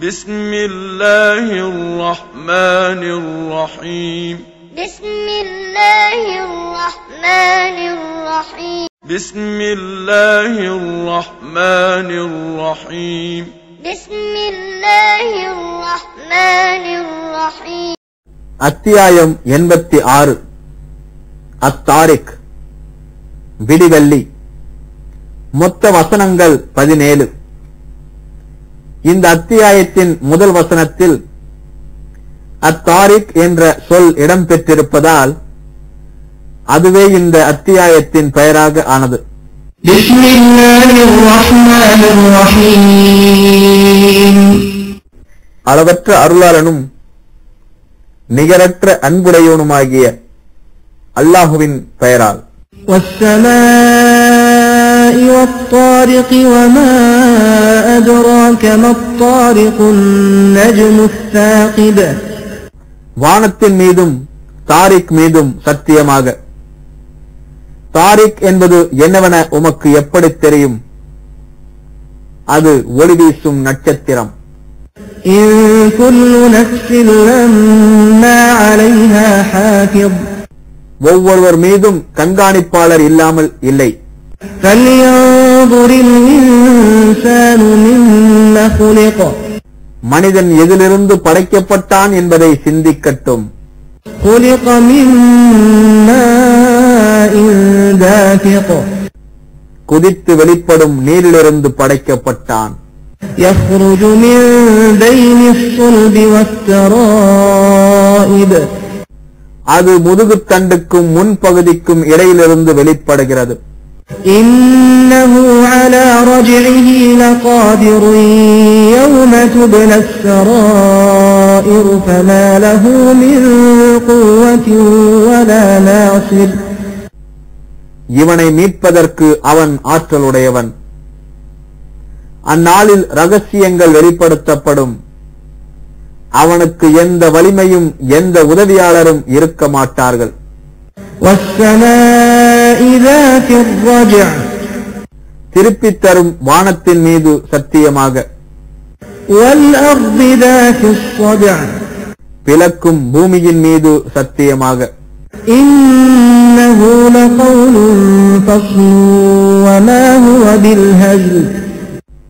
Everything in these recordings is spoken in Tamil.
بسم الله الرحمن الرحيم بسم الله الرحمن الرحيم بسم الله الرحمن الرحيم بسم الله الرحمن الرحيم அத்தியாயம் 86 அத்தாரிக் விடிவெள்ளி. மொத்த வசனங்கள் 17. இந்த அத்தியாயத்தின் முதல் வசனத்தில் அத்தாரிக் என்ற சொல் இடம்பெற்றிருப்பதால் அதுவே இந்த அத்தியாயத்தின் பெயராக ஆனது. அளவற்ற அருளாளனும் நிகரற்ற அன்புடையவனுமாகிய அல்லாஹுவின் பெயரால். والطارق وما أدراك ما الطارق النجم الثاقب. வானத்தின் மீதும் தாரிக் மீதும் சத்தியமாக. தாரிக் என்பது என்னவென உமக்கு எப்படி தெரியும்? அது ஒளி வீசும் நட்சத்திரம். إن كل نفس لما عليها حافظ. ஒவ்வொருவர் மீதும் கண்காணிப்பாளர் இல்லாமல் இல்லை. فلينظر الإنسان مما خلق. மனிதன் எதிலிருந்து படைக்கப்பட்டான் என்பதை சிந்திக்கட்டும். خلق من ماء دافق. குதித்து வெளிப்படும் நீரிலிருந்து படைக்கப்பட்டான். يخرج من بين الصلب والترائب. அது முதுகுத்தண்டுக்கும் முன்பகுதிக்கும் இடையிலிருந்து வெளிப்படுகிறது. إنه على رجعه لقادر يوم تبلى السرائر فما له من قوة ولا ناصر. இவனை மீட்பதற்கு அவன் ஆற்றலுடையவன். அந்நாளில் ரகசியங்கள் வெளிப்படுத்தப்படும். அவனுக்கு எந்த வலிமையும் எந்த உதவியாளரும் இருக்க மாட்டார்கள். திருப்பித் தரும் வானத்தின் மீது சத்தியமாக. பிளக்கும் பூமியின் மீது சத்தியமாக.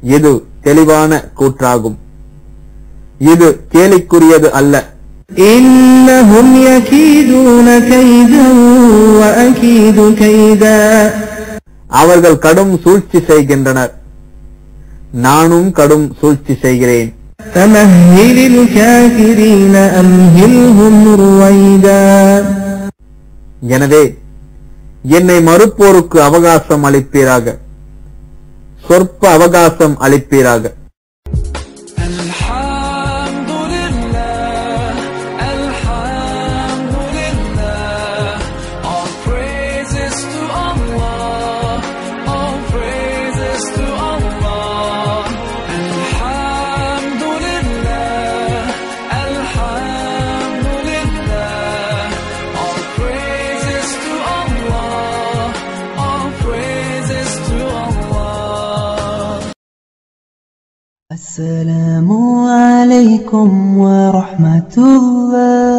இது தெளிவான கூற்றாகும். இது கேலிக்குரியது அல்ல. إنهم يكيدون كيدا وأكيد كيدا. அவர்கள் கடும் சூழ்ச்சி செய்கின்றனர், நானும் கடும் சூழ்ச்சி செய்கிறேன். فمهل الكافرين أمهلهم رويدا. எனவே என்னை மறுப்போருக்கு அவகாசம் அளிப்பீராக, சொற்ப அவகாசம் அளிப்பீராக. السلام عليكم ورحمة الله.